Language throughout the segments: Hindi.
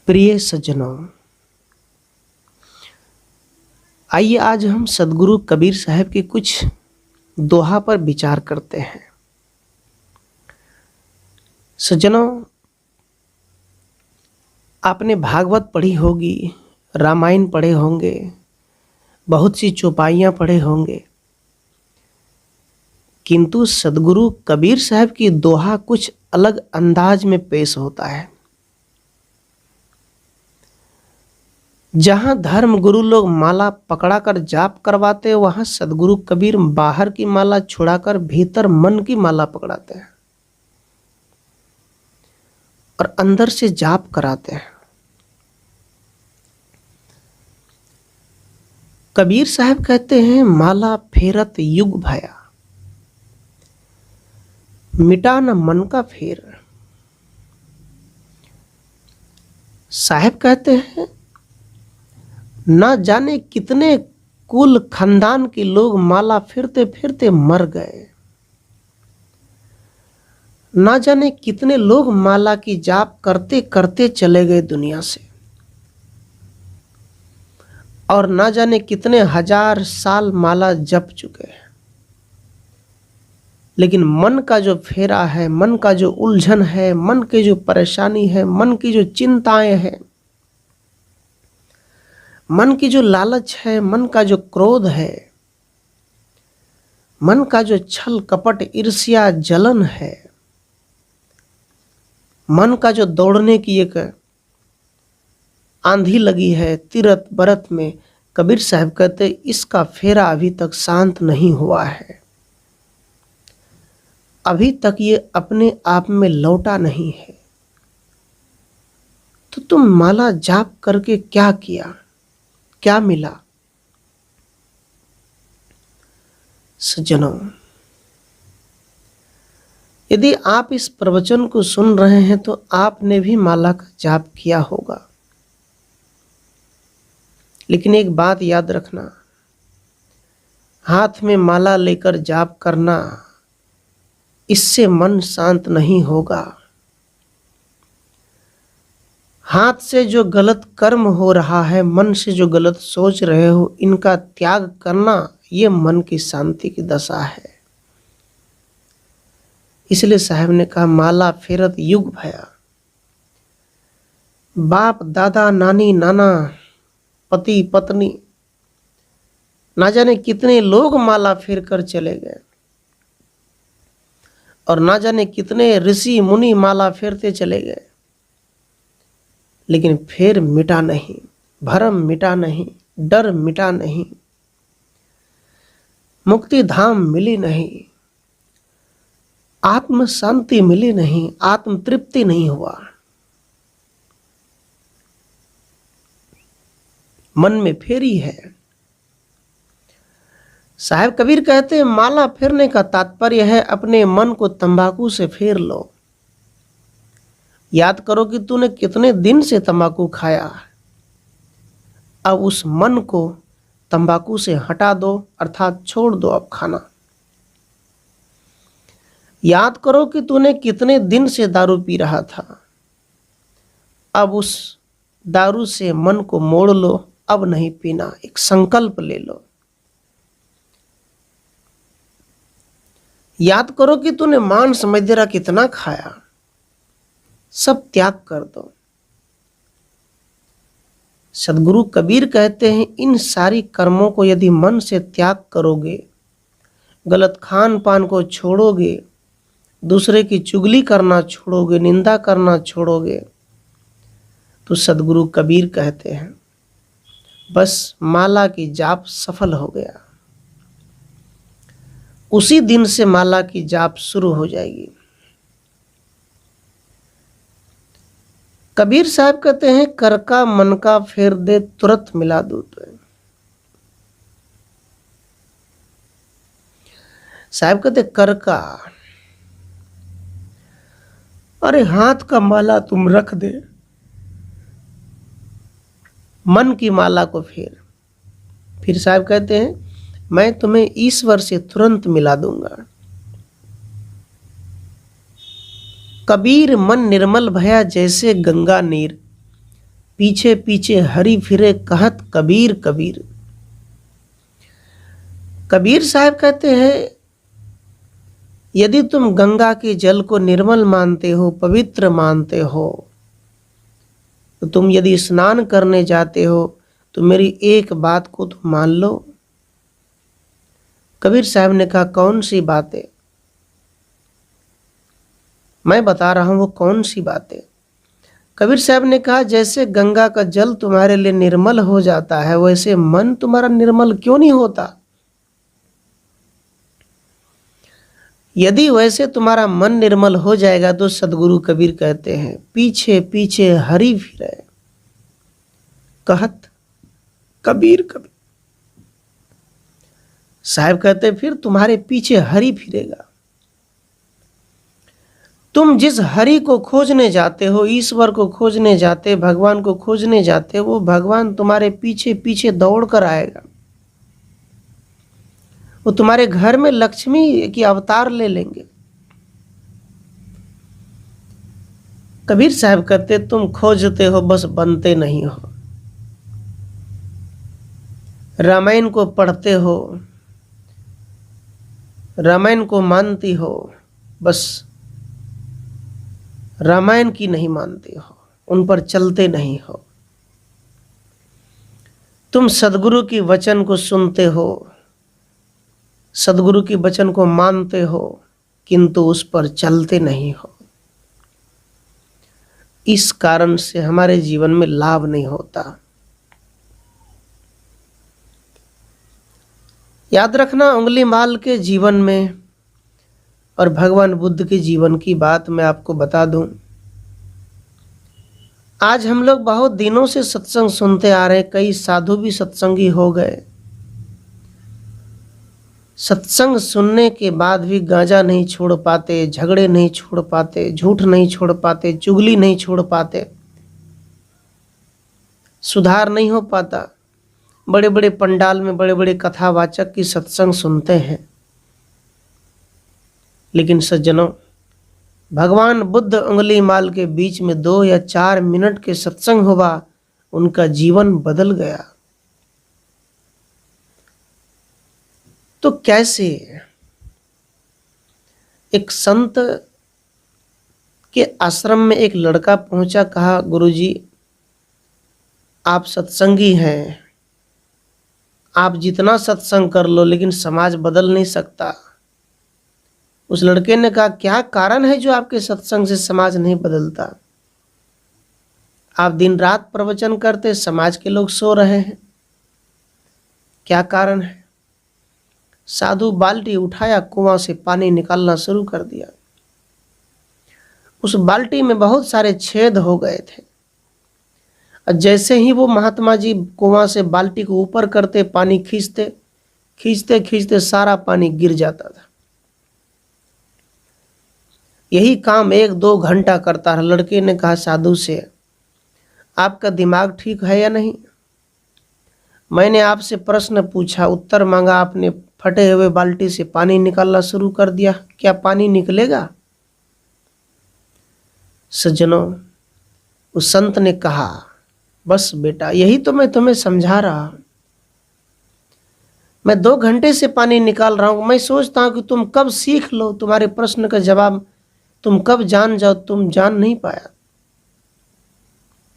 प्रिय सज्जनों, आइए आज हम सदगुरु कबीर साहब के कुछ दोहा पर विचार करते हैं। सज्जनों, आपने भागवत पढ़ी होगी, रामायण पढ़े होंगे, बहुत सी चौपाइयाँ पढ़े होंगे, किंतु सदगुरु कबीर साहब की दोहा कुछ अलग अंदाज में पेश होता है। जहाँ धर्म गुरु लोग माला पकड़ाकर जाप करवाते हैं, वहाँ सदगुरु कबीर बाहर की माला छुड़ाकर भीतर मन की माला पकड़ाते हैं और अंदर से जाप कराते हैं। कबीर साहब कहते हैं, माला फेरत युग भया, मिटा न मन का फेर। साहब कहते हैं, ना जाने कितने कुल खानदान के लोग माला फिरते फिरते मर गए। ना जाने कितने लोग माला की जाप करते करते चले गए दुनिया से, और ना जाने कितने हजार साल माला जप चुके हैं। लेकिन मन का जो फेरा है, मन का जो उलझन है, मन की जो परेशानी है, मन की जो चिंताएं हैं, मन की जो लालच है, मन का जो क्रोध है, मन का जो छल कपट ईर्ष्या जलन है, मन का जो दौड़ने की एक आंधी लगी है तीरथ बरत में, कबीर साहब कहते इसका फेरा अभी तक शांत नहीं हुआ है, अभी तक ये अपने आप में लौटा नहीं है। तो तुम माला जाप करके क्या किया, क्या मिला? सज्जनों, यदि आप इस प्रवचन को सुन रहे हैं तो आपने भी माला का जाप किया होगा। लेकिन एक बात याद रखना, हाथ में माला लेकर जाप करना, इससे मन शांत नहीं होगा। हाथ से जो गलत कर्म हो रहा है, मन से जो गलत सोच रहे हो, इनका त्याग करना, ये मन की शांति की दशा है। इसलिए साहब ने कहा, माला फेरत युग भया। बाप दादा नानी नाना पति पत्नी, ना जाने कितने लोग माला फेर कर चले गए, और ना जाने कितने ऋषि मुनि माला फेरते चले गए, लेकिन फिर मिटा नहीं, भरम मिटा नहीं, डर मिटा नहीं, मुक्ति धाम मिली नहीं, आत्म शांति मिली नहीं, आत्म तृप्ति नहीं हुआ। मन में फेरी है। साहब कबीर कहते हैं, माला फेरने का तात्पर्य है अपने मन को तंबाकू से फेर लो। याद करो कि तूने कितने दिन से तंबाकू खाया, अब उस मन को तंबाकू से हटा दो, अर्थात छोड़ दो अब खाना। याद करो कि तूने कितने दिन से दारू पी रहा था, अब उस दारू से मन को मोड़ लो, अब नहीं पीना, एक संकल्प ले लो। याद करो कि तूने मांस मदिरा कितना खाया, सब त्याग कर दो। सदगुरु कबीर कहते हैं, इन सारी कर्मों को यदि मन से त्याग करोगे, गलत खान पान को छोड़ोगे, दूसरे की चुगली करना छोड़ोगे, निंदा करना छोड़ोगे, तो सदगुरु कबीर कहते हैं बस माला की जाप सफल हो गया। उसी दिन से माला की जाप शुरू हो जाएगी। कबीर साहब कहते हैं, कर का मन का फेर दे, तुरंत मिला दूत। साहब कहते कर का, अरे हाथ का माला तुम रख दे, मन की माला को फिर साहब कहते हैं, मैं तुम्हें ईश्वर से तुरंत मिला दूंगा। कबीर मन निर्मल भया जैसे गंगा नीर, पीछे पीछे हरि फिरे कहत कबीर कबीर। कबीर साहब कहते हैं, यदि तुम गंगा के जल को निर्मल मानते हो, पवित्र मानते हो, तो तुम यदि स्नान करने जाते हो तो मेरी एक बात को तुम मान लो। कबीर साहब ने कहा, कौन सी बात है? मैं बता रहा हूं वो कौन सी बात है। कबीर साहब ने कहा, जैसे गंगा का जल तुम्हारे लिए निर्मल हो जाता है, वैसे मन तुम्हारा निर्मल क्यों नहीं होता? यदि वैसे तुम्हारा मन निर्मल हो जाएगा तो सदगुरु कबीर कहते हैं, पीछे पीछे हरि फिरे कहत कबीर कबीर। साहब कहते फिर तुम्हारे पीछे हरि फिरेगा। तुम जिस हरि को खोजने जाते हो, ईश्वर को खोजने जाते, भगवान को खोजने जाते, वो भगवान तुम्हारे पीछे पीछे दौड़ कर आएगा। वो तुम्हारे घर में लक्ष्मी की अवतार ले लेंगे। कबीर साहब कहते, तुम खोजते हो बस बनते नहीं हो। रामायण को पढ़ते हो, रामायण को मानती हो, बस रामायण की नहीं मानते हो, उन पर चलते नहीं हो। तुम सदगुरु की वचन को सुनते हो, सदगुरु की वचन को मानते हो, किंतु उस पर चलते नहीं हो। इस कारण से हमारे जीवन में लाभ नहीं होता। याद रखना, उंगली माल के जीवन में और भगवान बुद्ध के जीवन की बात मैं आपको बता दूं। आज हम लोग बहुत दिनों से सत्संग सुनते आ रहे हैं, कई साधु भी सत्संगी हो गए। सत्संग सुनने के बाद भी गांजा नहीं छोड़ पाते, झगड़े नहीं छोड़ पाते, झूठ नहीं छोड़ पाते, चुगली नहीं छोड़ पाते, सुधार नहीं हो पाता। बड़े बड़े पंडाल में बड़े बड़े कथावाचक की सत्संग सुनते हैं, लेकिन सज्जनों, भगवान बुद्ध उंगली माल के बीच में 2 या 4 मिनट के सत्संग हुआ, उनका जीवन बदल गया। तो कैसे? एक संत के आश्रम में एक लड़का पहुंचा, कहा, गुरुजी आप सत्संगी हैं, आप जितना सत्संग कर लो लेकिन समाज बदल नहीं सकता। उस लड़के ने कहा, क्या कारण है जो आपके सत्संग से समाज नहीं बदलता? आप दिन रात प्रवचन करते, समाज के लोग सो रहे हैं, क्या कारण है? साधु बाल्टी उठाया, कुआं से पानी निकालना शुरू कर दिया। उस बाल्टी में बहुत सारे छेद हो गए थे, और जैसे ही वो महात्मा जी कुआं से बाल्टी को ऊपर करते, पानी खींचते खींचते खींचते सारा पानी गिर जाता था। यही काम 1-2 घंटा करता रहा। लड़के ने कहा साधु से, आपका दिमाग ठीक है या नहीं? मैंने आपसे प्रश्न पूछा, उत्तर मांगा, आपने फटे हुए बाल्टी से पानी निकालना शुरू कर दिया, क्या पानी निकलेगा? सज्जनों, उस संत ने कहा, बस बेटा, यही तो मैं तुम्हें समझा रहा हूं। मैं 2 घंटे से पानी निकाल रहा हूं, मैं सोचता हूं कि तुम कब सीख लो, तुम्हारे प्रश्न का जवाब तुम कब जान जाओ, तुम जान नहीं पाया।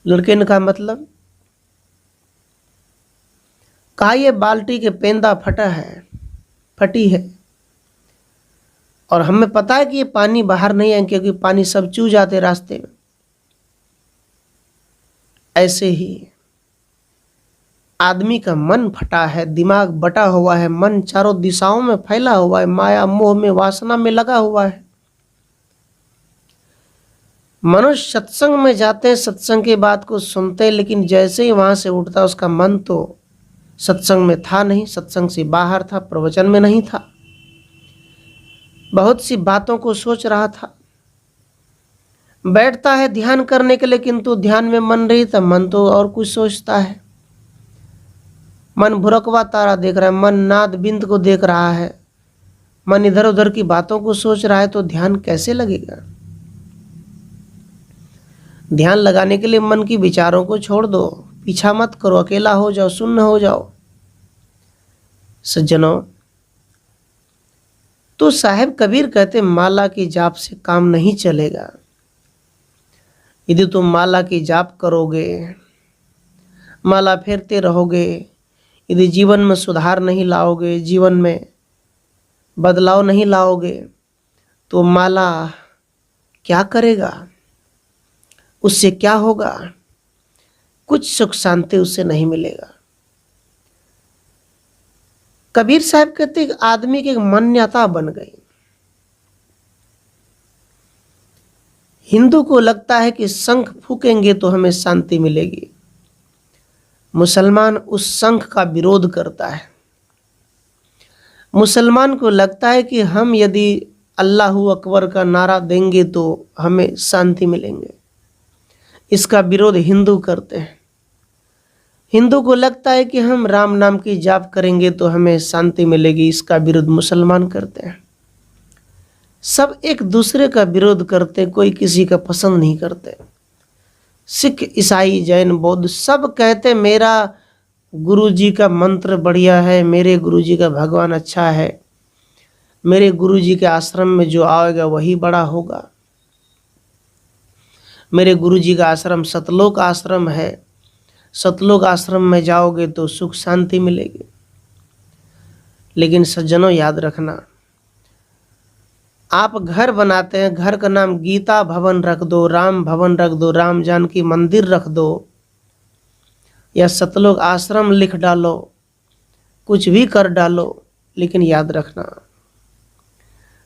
लड़के ने कहा, मतलब? कहा, ये बाल्टी के पेंदा फटी है, और हमें पता है कि ये पानी बाहर नहीं है, क्योंकि पानी सब चू जाते रास्ते में। ऐसे ही आदमी का मन फटा है, दिमाग बटा हुआ है, मन चारों दिशाओं में फैला हुआ है, माया मोह में, वासना में लगा हुआ है। मनुष्य सत्संग में जाते हैं, सत्संग की बात को सुनते हैं, लेकिन जैसे ही वहां से उठता, उसका मन तो सत्संग में था नहीं, सत्संग से बाहर था, प्रवचन में नहीं था, बहुत सी बातों को सोच रहा था। बैठता है ध्यान करने के लिए, किंतु ध्यान में मन नहीं था, मन तो और कुछ सोचता है। मन भुरकवा तारा देख रहा है, मन नाद बिंद को देख रहा है, मन इधर उधर की बातों को सोच रहा है, तो ध्यान कैसे लगेगा? ध्यान लगाने के लिए मन की विचारों को छोड़ दो, पीछा मत करो, अकेला हो जाओ, शून्य हो जाओ। सज्जनों, तो साहेब कबीर कहते माला की जाप से काम नहीं चलेगा। यदि तुम माला की जाप करोगे, माला फेरते रहोगे, यदि जीवन में सुधार नहीं लाओगे, जीवन में बदलाव नहीं लाओगे, तो माला क्या करेगा? उससे क्या होगा? कुछ सुख शांति उससे नहीं मिलेगा। कबीर साहब कहते हैं आदमी की एक मान्यता बन गई। हिंदू को लगता है कि शंख फूकेंगे तो हमें शांति मिलेगी। मुसलमान उस शंख का विरोध करता है। मुसलमान को लगता है कि हम यदि अल्लाहू अकबर का नारा देंगे तो हमें शांति मिलेंगे। इसका विरोध हिंदू करते हैं। हिंदू को लगता है कि हम राम नाम की जाप करेंगे तो हमें शांति मिलेगी। इसका विरोध मुसलमान करते हैं। सब एक दूसरे का विरोध करते, कोई किसी का पसंद नहीं करते। सिख, ईसाई, जैन, बौद्ध सब कहते मेरा गुरुजी का मंत्र बढ़िया है, मेरे गुरुजी का भगवान अच्छा है, मेरे गुरुजी के आश्रम में जो आएगा वही बड़ा होगा, मेरे गुरुजी का आश्रम सतलोक आश्रम है, सतलोक आश्रम में जाओगे तो सुख शांति मिलेगी। लेकिन सज्जनों याद रखना, आप घर बनाते हैं, घर का नाम गीता भवन रख दो, राम भवन रख दो, राम जानकी मंदिर रख दो, या सतलोक आश्रम लिख डालो, कुछ भी कर डालो, लेकिन याद रखना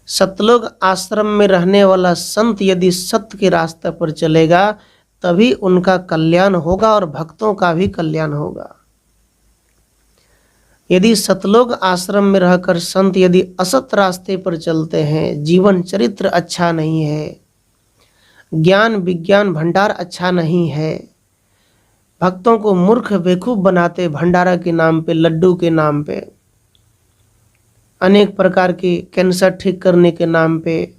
सतलोक आश्रम में रहने वाला संत यदि सत्य के रास्ते पर चलेगा तभी उनका कल्याण होगा और भक्तों का भी कल्याण होगा। यदि सतलोक आश्रम में रहकर संत यदि असत रास्ते पर चलते हैं, जीवन चरित्र अच्छा नहीं है, ज्ञान विज्ञान भंडार अच्छा नहीं है, भक्तों को मूर्ख बेवकूफ बनाते भंडारा के नाम पे, लड्डू के नाम पे, अनेक प्रकार के कैंसर ठीक करने के नाम पे,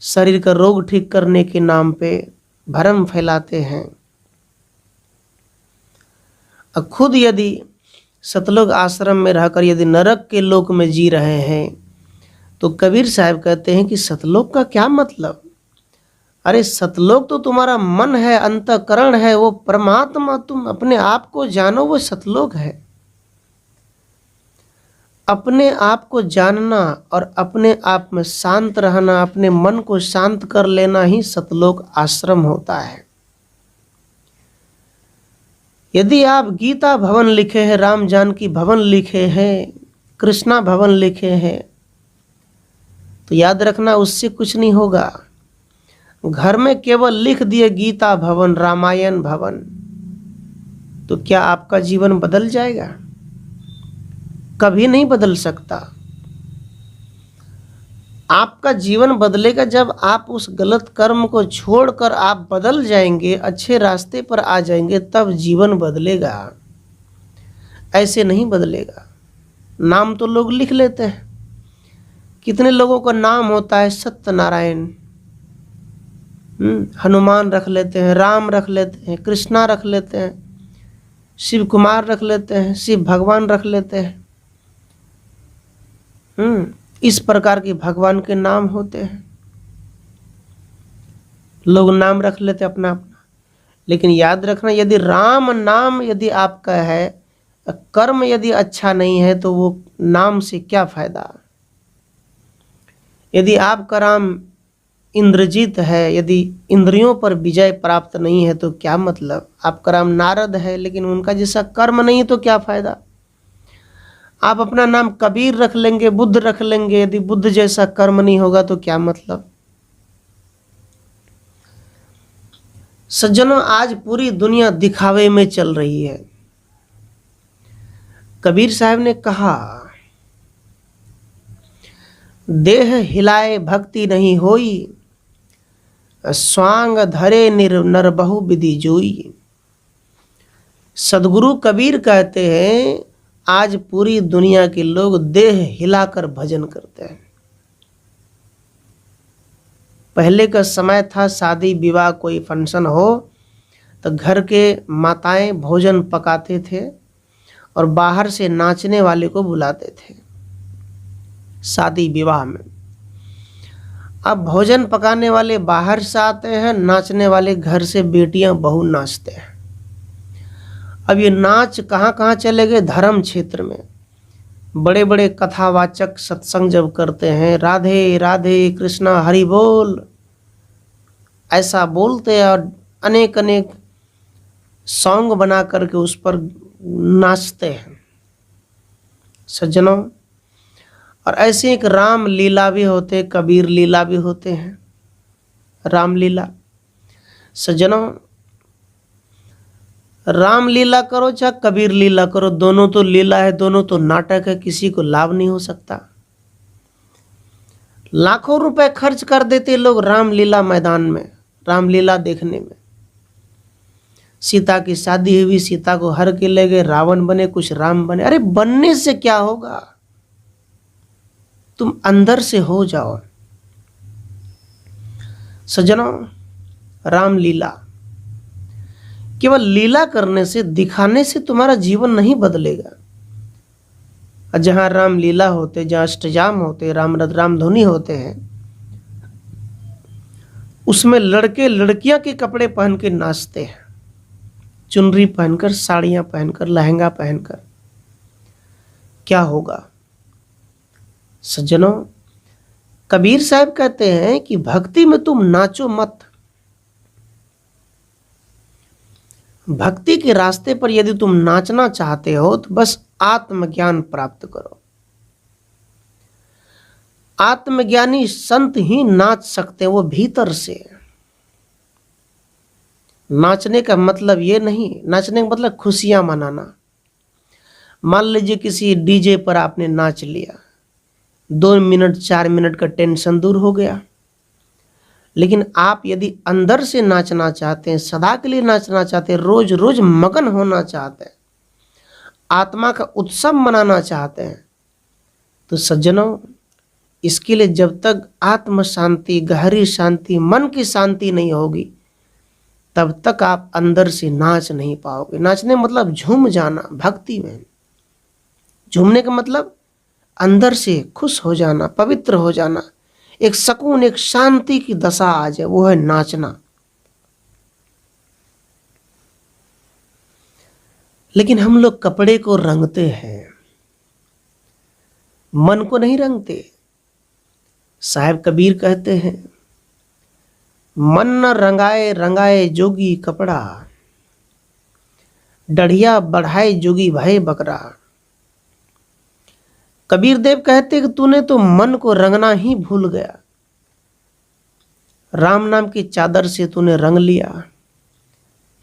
शरीर का रोग ठीक करने के नाम पे भ्रम फैलाते हैं, और खुद यदि सतलोक आश्रम में रहकर यदि नरक के लोक में जी रहे हैं तो कबीर साहब कहते हैं कि सतलोक का क्या मतलब? अरे सतलोक तो तुम्हारा मन है, अंतःकरण है, वो परमात्मा तुम अपने आप को जानो, वो सतलोक है। अपने आप को जानना और अपने आप में शांत रहना, अपने मन को शांत कर लेना ही सतलोक आश्रम होता है। यदि आप गीता भवन लिखे हैं, राम जानकी भवन लिखे हैं, कृष्णा भवन लिखे हैं, तो याद रखना उससे कुछ नहीं होगा। घर में केवल लिख दिए गीता भवन, रामायण भवन, तो क्या आपका जीवन बदल जाएगा? कभी नहीं बदल सकता। आपका जीवन बदलेगा जब आप उस गलत कर्म को छोड़कर आप बदल जाएंगे, अच्छे रास्ते पर आ जाएंगे, तब जीवन बदलेगा। ऐसे नहीं बदलेगा। नाम तो लोग लिख लेते हैं, कितने लोगों का नाम होता है सत्यनारायण, हनुमान रख लेते हैं, राम रख लेते हैं, कृष्णा रख लेते हैं, शिव कुमार रख लेते हैं, शिव भगवान रख लेते हैं। इस प्रकार के भगवान के नाम होते हैं, लोग नाम रख लेते अपना अपना। लेकिन याद रखना, यदि राम नाम यदि आपका है, कर्म यदि अच्छा नहीं है, तो वो नाम से क्या फायदा? यदि आपका नाम इंद्रजीत है, यदि इंद्रियों पर विजय प्राप्त नहीं है, तो क्या मतलब? आपका नाम नारद है, लेकिन उनका जैसा कर्म नहीं है, तो क्या फायदा? आप अपना नाम कबीर रख लेंगे, बुद्ध रख लेंगे, यदि बुद्ध जैसा कर्म नहीं होगा तो क्या मतलब? सज्जनों, आज पूरी दुनिया दिखावे में चल रही है। कबीर साहब ने कहा, देह हिलाए भक्ति नहीं होई, स्वांग धरे नर बहु विधि जोई। सदगुरु कबीर कहते हैं आज पूरी दुनिया के लोग देह हिलाकर भजन करते हैं। पहले का समय था शादी विवाह कोई फंक्शन हो तो घर के माताएं भोजन पकाते थे और बाहर से नाचने वाले को बुलाते थे शादी विवाह में। अब भोजन पकाने वाले बाहर से आते हैं, नाचने वाले घर से बेटियां बहू नाचते हैं। अब ये नाच कहाँ कहाँ चले गए? धर्म क्षेत्र में। बड़े बड़े कथावाचक सत्संग जब करते हैं, राधे राधे कृष्णा हरि बोल, ऐसा बोलते हैं और अनेक अनेक सॉन्ग बना करके उस पर नाचते हैं सज्जनों। और ऐसे एक राम लीला भी होते, कबीर लीला भी होते हैं। राम लीला सज्जनों, राम लीला करो चाहे कबीर लीला करो, दोनों तो लीला है, दोनों तो नाटक है, किसी को लाभ नहीं हो सकता। लाखों रुपए खर्च कर देते लोग रामलीला मैदान में, रामलीला देखने में। सीता की शादी हुई, सीता को हर के ले गए, रावण बने, कुछ राम बने। अरे बनने से क्या होगा, तुम अंदर से हो जाओ सज्जनों। रामलीला केवल लीला करने से, दिखाने से तुम्हारा जीवन नहीं बदलेगा। जहां रामलीला होते, जहां अष्टजाम होते, रामधुनी होते हैं, उसमें लड़के लड़कियां के कपड़े पहन के नाचते हैं, चुनरी पहनकर, साड़ियां पहनकर, लहंगा पहनकर। क्या होगा सज्जनों? कबीर साहब कहते हैं कि भक्ति में तुम नाचो मत। भक्ति के रास्ते पर यदि तुम नाचना चाहते हो तो बस आत्मज्ञान प्राप्त करो। आत्मज्ञानी संत ही नाच सकते हैं, वो भीतर से। नाचने का मतलब ये नहीं, नाचने का मतलब खुशियां मनाना। मान लीजिए किसी डीजे पर आपने नाच लिया, 2 मिनट 4 मिनट का टेंशन दूर हो गया। लेकिन आप यदि अंदर से नाचना चाहते हैं, सदा के लिए नाचना चाहते हैं, रोज रोज मगन होना चाहते हैं, आत्मा का उत्सव मनाना चाहते हैं, तो सज्जनों, इसके लिए जब तक आत्म शांति, गहरी शांति, मन की शांति नहीं होगी, तब तक आप अंदर से नाच नहीं पाओगे। नाचने मतलब झूम जाना। भक्ति में झूमने का मतलब अंदर से खुश हो जाना, पवित्र हो जाना, एक सुकून, एक शांति की दशा आ जाए, वो है नाचना। लेकिन हम लोग कपड़े को रंगते हैं, मन को नहीं रंगते। साहब कबीर कहते हैं, मन न रंगाए रंगाए जोगी कपड़ा, डढ़िया बढ़ाए जोगी भय बकरा। कबीर देव कहते कि तूने तो मन को रंगना ही भूल गया। राम नाम की चादर से तूने रंग लिया,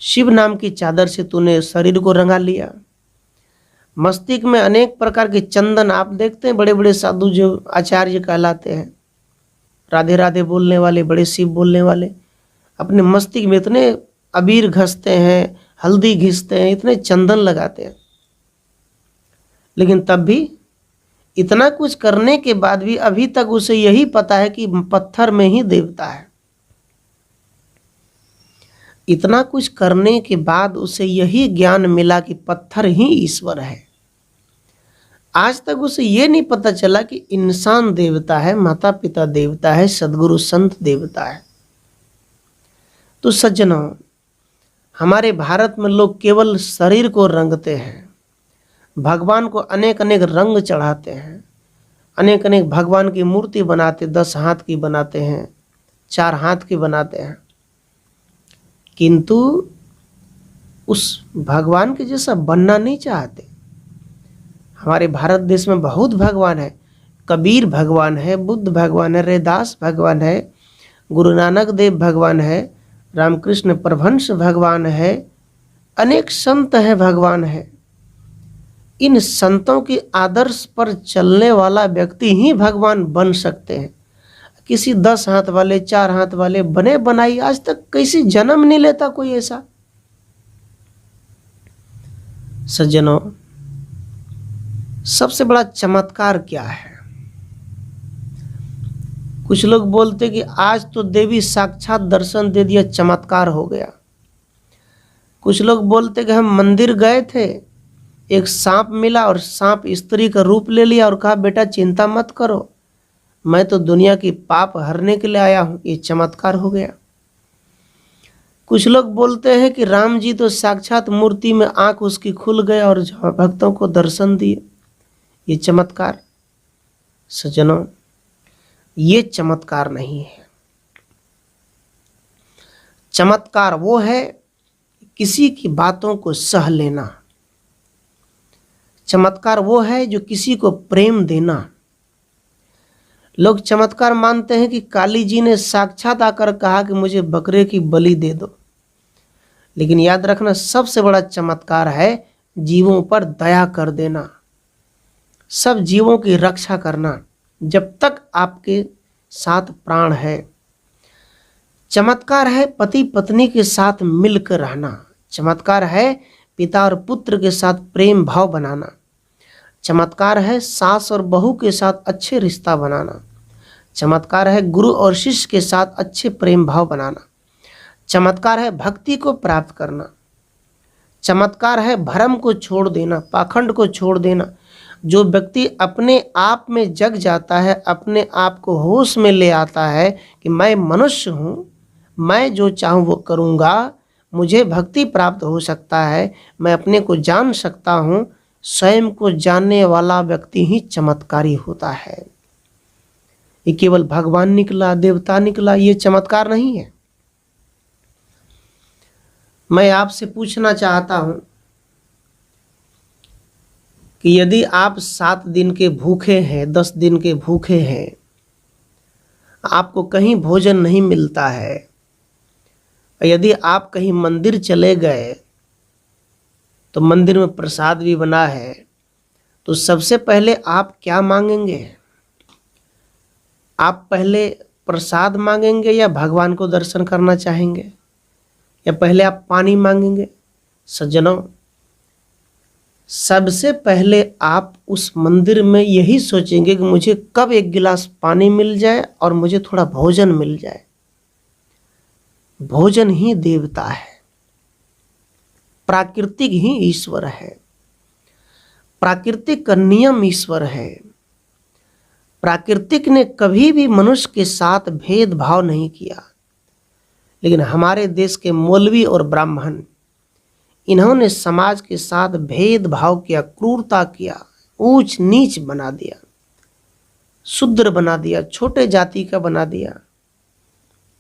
शिव नाम की चादर से तूने शरीर को रंगा लिया। मस्तिष्क में अनेक प्रकार के चंदन आप देखते हैं, बड़े बड़े साधु जो आचार्य कहलाते हैं, राधे राधे बोलने वाले, बड़े शिव बोलने वाले, अपने मस्तिष्क में इतने अबीर घसते हैं, हल्दी घिसते हैं, इतने चंदन लगाते हैं। लेकिन तब भी, इतना कुछ करने के बाद भी अभी तक उसे यही पता है कि पत्थर में ही देवता है। इतना कुछ करने के बाद उसे यही ज्ञान मिला कि पत्थर ही ईश्वर है। आज तक उसे ये नहीं पता चला कि इंसान देवता है, माता पिता देवता है, सद्गुरु संत देवता है। तो सज्जनों, हमारे भारत में लोग केवल शरीर को रंगते हैं, भगवान को अनेक अनेक रंग चढ़ाते हैं, अनेक अनेक भगवान की मूर्ति बनाते, 10 हाथ की बनाते हैं, 4 हाथ की बनाते हैं, किंतु उस भगवान के जैसा बनना नहीं चाहते। हमारे भारत देश में बहुत भगवान है। कबीर भगवान है, बुद्ध भगवान है, रैदास भगवान है, गुरु नानक देव भगवान है, रामकृष्ण परमहंस भगवान है, अनेक संत है, भगवान है। इन संतों के आदर्श पर चलने वाला व्यक्ति ही भगवान बन सकते हैं। किसी 10 हाथ वाले, 4 हाथ वाले बने बनाई आज तक कैसे जन्म नहीं लेता कोई ऐसा। सज्जनों, सबसे बड़ा चमत्कार क्या है? कुछ लोग बोलते कि आज तो देवी साक्षात दर्शन दे दिया, चमत्कार हो गया। कुछ लोग बोलते कि हम मंदिर गए थे, एक सांप मिला और सांप स्त्री का रूप ले लिया और कहा बेटा चिंता मत करो, मैं तो दुनिया की पाप हरने के लिए आया हूं, ये चमत्कार हो गया। कुछ लोग बोलते हैं कि राम जी तो साक्षात मूर्ति में आंख उसकी खुल गए और भक्तों को दर्शन दिए, ये चमत्कार। सज्जनों, ये चमत्कार नहीं है। चमत्कार वो है किसी की बातों को सह लेना। चमत्कार वो है जो किसी को प्रेम देना। लोग चमत्कार मानते हैं कि काली जी ने साक्षात आकर कहा कि मुझे बकरे की बलि दे दो, लेकिन याद रखना सबसे बड़ा चमत्कार है जीवों पर दया कर देना, सब जीवों की रक्षा करना जब तक आपके साथ प्राण है। चमत्कार है पति पत्नी के साथ मिलकर रहना। चमत्कार है पिता और पुत्र के साथ प्रेम भाव बनाना। चमत्कार है सास और बहू के साथ अच्छे रिश्ता बनाना। चमत्कार है गुरु और शिष्य के साथ अच्छे प्रेम भाव बनाना। चमत्कार है भक्ति को प्राप्त करना। चमत्कार है भ्रम को छोड़ देना, पाखंड को छोड़ देना। जो व्यक्ति अपने आप में जग जाता है, अपने आप को होश में ले आता है कि मैं मनुष्य हूँ, मैं जो चाहूँ वो करूँगा, मुझे भक्ति प्राप्त हो सकता है, मैं अपने को जान सकता हूँ, स्वयं को जानने वाला व्यक्ति ही चमत्कारी होता है। ये केवल भगवान निकला, देवता निकला, ये चमत्कार नहीं है। मैं आपसे पूछना चाहता हूँ कि यदि आप 7 दिन के भूखे हैं, 10 दिन के भूखे हैं, आपको कहीं भोजन नहीं मिलता है, यदि आप कहीं मंदिर चले गए तो मंदिर में प्रसाद भी बना है, तो सबसे पहले आप क्या मांगेंगे? आप पहले प्रसाद मांगेंगे या भगवान को दर्शन करना चाहेंगे, या पहले आप पानी मांगेंगे? सज्जनों, सबसे पहले आप उस मंदिर में यही सोचेंगे कि मुझे कब एक गिलास पानी मिल जाए और मुझे थोड़ा भोजन मिल जाए। भोजन ही देवता है, प्राकृतिक ही ईश्वर है, प्राकृतिक का नियम ईश्वर है। प्राकृतिक ने कभी भी मनुष्य के साथ भेदभाव नहीं किया, लेकिन हमारे देश के मौलवी और ब्राह्मण, इन्होंने समाज के साथ भेदभाव किया, क्रूरता किया, ऊंच नीच बना दिया, शूद्र बना दिया, छोटे जाति का बना दिया।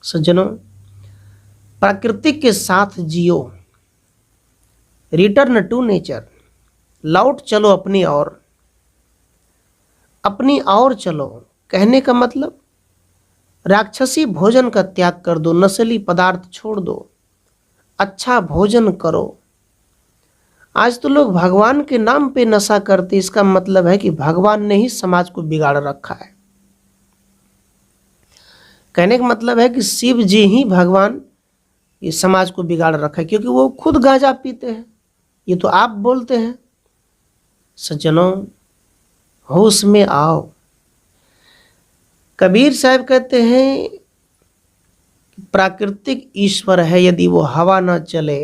सज्जनों, प्राकृतिक के साथ जियो, रिटर्न टू नेचर, लौट चलो अपनी ओर, अपनी ओर चलो। कहने का मतलब राक्षसी भोजन का त्याग कर दो, नस्ली पदार्थ छोड़ दो, अच्छा भोजन करो। आज तो लोग भगवान के नाम पे नशा करते, इसका मतलब है कि भगवान ने ही समाज को बिगाड़ रखा है। कहने का मतलब है कि शिव जी ही भगवान ये समाज को बिगाड़ रखा है, क्योंकि वो खुद गांजा पीते हैं। ये तो आप बोलते हैं। सज्जनों, होश में आओ। कबीर साहब कहते हैं प्राकृतिक ईश्वर है, यदि वो हवा ना चले,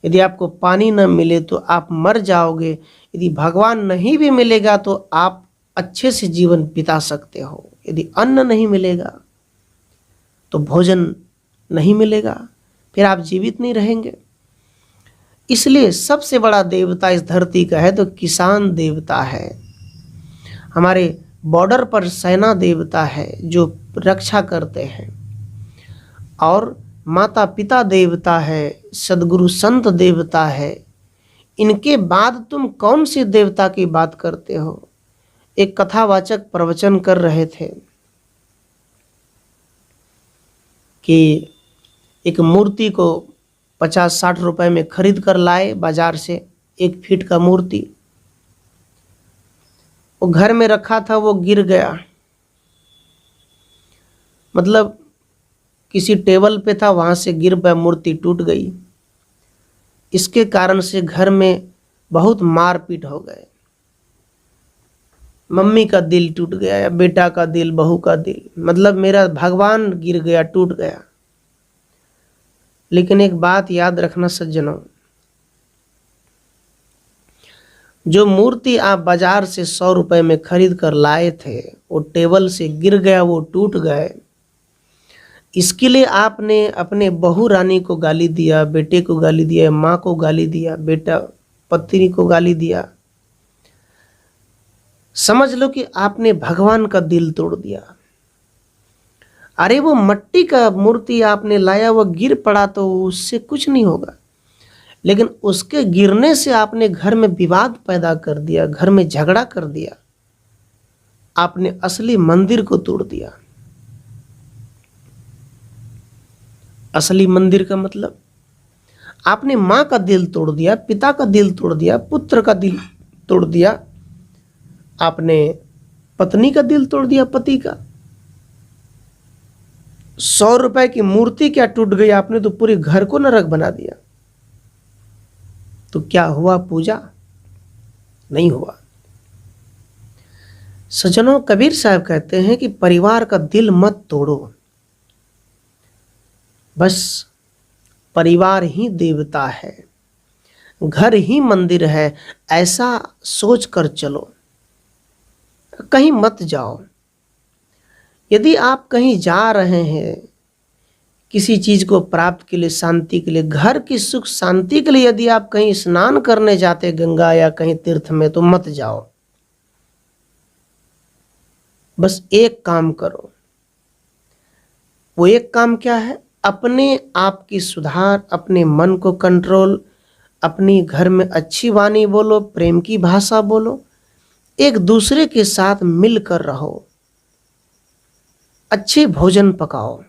यदि आपको पानी न मिले तो आप मर जाओगे। यदि भगवान नहीं भी मिलेगा तो आप अच्छे से जीवन बिता सकते हो। यदि अन्न नहीं मिलेगा तो भोजन नहीं मिलेगा, फिर आप जीवित नहीं रहेंगे। इसलिए सबसे बड़ा देवता इस धरती का है तो किसान देवता है, हमारे बॉर्डर पर सेना देवता है जो रक्षा करते हैं, और माता पिता देवता है, सदगुरु संत देवता है। इनके बाद तुम कौन से देवता की बात करते हो? एक कथावाचक प्रवचन कर रहे थे कि एक मूर्ति को 50-60 रुपए में खरीद कर लाए बाजार से, 1 फीट का मूर्ति। वो घर में रखा था, वो गिर गया, मतलब किसी टेबल पे था, वहां से गिर पाया, मूर्ति टूट गई। इसके कारण से घर में बहुत मारपीट हो गए। मम्मी का दिल टूट गया, या बेटा का दिल, बहू का दिल, मतलब मेरा भगवान गिर गया, टूट गया। लेकिन एक बात याद रखना सज्जनों, जो मूर्ति आप बाजार से 100 रुपए में खरीद कर लाए थे, वो टेबल से गिर गया, वो टूट गए, इसके लिए आपने अपने बहू रानी को गाली दिया, बेटे को गाली दिया, माँ को गाली दिया, बेटा पत्नी को गाली दिया, समझ लो कि आपने भगवान का दिल तोड़ दिया। अरे वो मट्टी का मूर्ति आपने लाया, वो गिर पड़ा तो उससे कुछ नहीं होगा, लेकिन उसके गिरने से आपने घर में विवाद पैदा कर दिया, घर में झगड़ा कर दिया, आपने असली मंदिर को तोड़ दिया। असली मंदिर का मतलब आपने माँ का दिल तोड़ दिया, पिता का दिल तोड़ दिया, पुत्र का दिल तोड़ दिया, आपने पत्नी का दिल तोड़ दिया, पति का। 100 रुपए की मूर्ति क्या टूट गई, आपने तो पूरे घर को नरक बना दिया। तो क्या हुआ पूजा? नहीं हुआ। सज्जनों, कबीर साहब कहते हैं कि परिवार का दिल मत तोड़ो, बस परिवार ही देवता है, घर ही मंदिर है, ऐसा सोच कर चलो, कहीं मत जाओ। यदि आप कहीं जा रहे हैं किसी चीज को प्राप्त के लिए, शांति के लिए, घर की सुख शांति के लिए, यदि आप कहीं स्नान करने जाते गंगा या कहीं तीर्थ में, तो मत जाओ। बस एक काम करो। वो एक काम क्या है? अपने आप की सुधार, अपने मन को कंट्रोल, अपनी घर में अच्छी वाणी बोलो, प्रेम की भाषा बोलो, एक दूसरे के साथ मिलकर रहो, अच्छे भोजन पकाओ,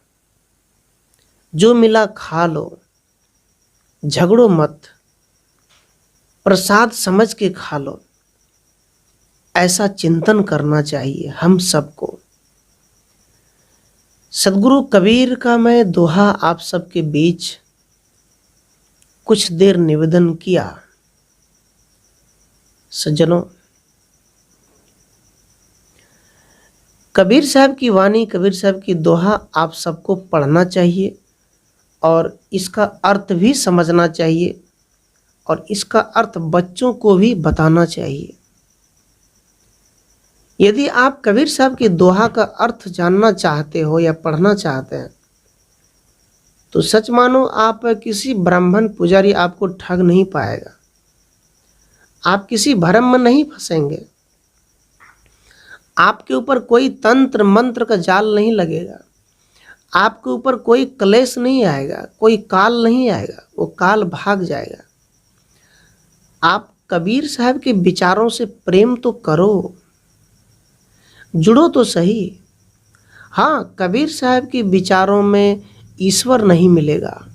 जो मिला खा लो, झगड़ो मत, प्रसाद समझ के खा लो। ऐसा चिंतन करना चाहिए हम सबको। सदगुरु कबीर का मैं दोहा आप सबके बीच कुछ देर निवेदन किया। सज्जनों, कबीर साहब की वाणी, कबीर साहब की दोहा आप सबको पढ़ना चाहिए और इसका अर्थ भी समझना चाहिए और इसका अर्थ बच्चों को भी बताना चाहिए। यदि आप कबीर साहब की दोहा का अर्थ जानना चाहते हो या पढ़ना चाहते हैं, तो सच मानो आप किसी ब्राह्मण पुजारी आपको ठग नहीं पाएगा, आप किसी भ्रम में नहीं फंसेंगे, आपके ऊपर कोई तंत्र मंत्र का जाल नहीं लगेगा, आपके ऊपर कोई क्लेश नहीं आएगा, कोई काल नहीं आएगा, वो काल भाग जाएगा। आप कबीर साहब के विचारों से प्रेम तो करो, जुड़ो तो सही। हाँ, कबीर साहब के विचारों में ईश्वर नहीं मिलेगा,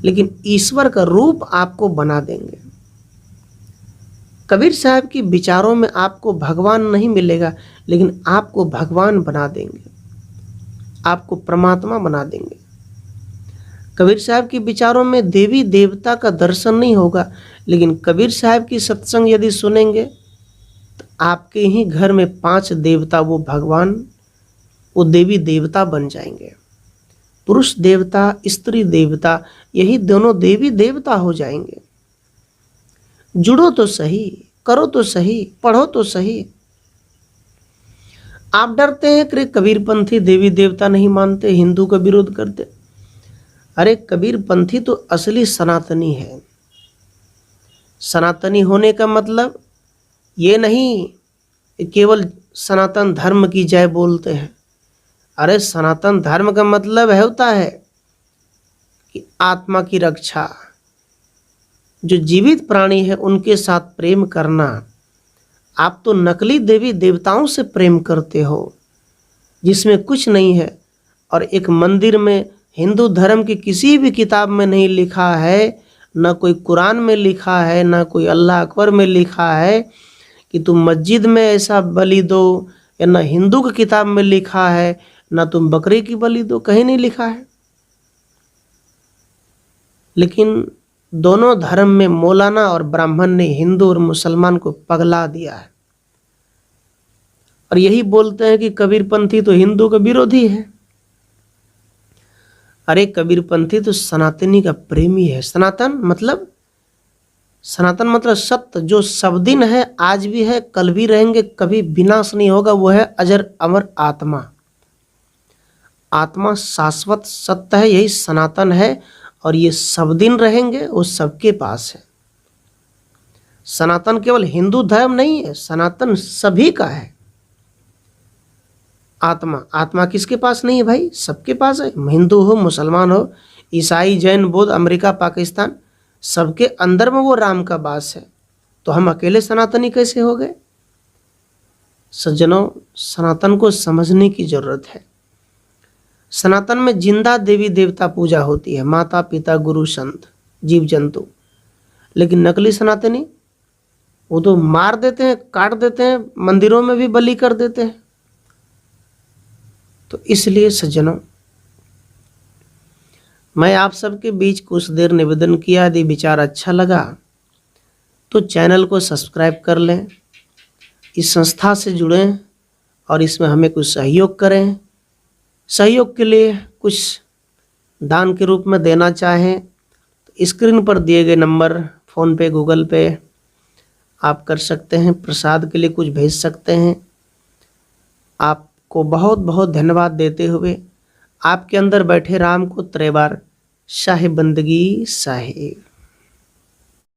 लेकिन ईश्वर का रूप आपको बना देंगे। कबीर साहब के विचारों में आपको भगवान नहीं मिलेगा, लेकिन आपको भगवान बना देंगे, आपको परमात्मा बना देंगे। कबीर साहब के विचारों में देवी देवता का दर्शन नहीं होगा, लेकिन कबीर साहब की सत्संग यदि सुनेंगे तो आपके ही घर में 5 देवता, वो भगवान, वो देवी देवता बन जाएंगे। पुरुष देवता, स्त्री देवता, यही दोनों देवी देवता हो जाएंगे। जुड़ो तो सही, करो तो सही, पढ़ो तो सही। आप डरते हैं कि कबीरपंथी देवी देवता नहीं मानते, हिंदू का विरोध करते। अरे कबीरपंथी तो असली सनातनी है। सनातनी होने का मतलब ये नहीं केवल सनातन धर्म की जय बोलते हैं। अरे सनातन धर्म का मतलब होता है कि आत्मा की रक्षा, जो जीवित प्राणी है उनके साथ प्रेम करना। आप तो नकली देवी देवताओं से प्रेम करते हो जिसमें कुछ नहीं है, और एक मंदिर में, हिंदू धर्म की किसी भी किताब में नहीं लिखा है, ना कोई कुरान में लिखा है, ना कोई अल्लाह अकबर में लिखा है कि तुम मस्जिद में ऐसा बलि दो, या ना हिंदू की किताब में लिखा है ना तुम बकरी की बलि दो, कहीं नहीं लिखा है। लेकिन दोनों धर्म में मौलाना और ब्राह्मण ने हिंदू और मुसलमान को पगला दिया है, और यही बोलते हैं कि कबीरपंथी तो हिंदू का विरोधी है। अरे कबीरपंथी तो सनातनी का प्रेमी है। सनातन मतलब सत्य, जो सब दिन है, आज भी है, कल भी रहेंगे, कभी विनाश नहीं होगा, वो है अजर अमर आत्मा। आत्मा शाश्वत सत्य है, यही सनातन है, और ये सब दिन रहेंगे, वो सबके पास है। सनातन केवल हिंदू धर्म नहीं है, सनातन सभी का है। आत्मा किसके पास नहीं है भाई? सबके पास है। हिंदू हो, मुसलमान हो, ईसाई, जैन, बौद्ध, अमेरिका, पाकिस्तान, सबके अंदर में वो राम का वास है। तो हम अकेले सनातनी कैसे हो गए? सज्जनों, सनातन को समझने की जरूरत है। सनातन में जिंदा देवी देवता पूजा होती है, माता पिता गुरु संत जीव जंतु। लेकिन नकली सनातनी वो तो मार देते हैं, काट देते हैं, मंदिरों में भी बलि कर देते हैं। तो इसलिए सज्जनों, मैं आप सबके बीच कुछ देर निवेदन किया। यदि विचार अच्छा लगा तो चैनल को सब्सक्राइब कर लें, इस संस्था से जुड़ें और इसमें हमें कुछ सहयोग करें। सहयोग के लिए कुछ दान के रूप में देना चाहें तो स्क्रीन पर दिए गए नंबर, फ़ोन पे, गूगल पे आप कर सकते हैं। प्रसाद के लिए कुछ भेज सकते हैं। आपको बहुत बहुत धन्यवाद देते हुए आपके अंदर बैठे राम को 3 बार साहिब बंदगी साहिब।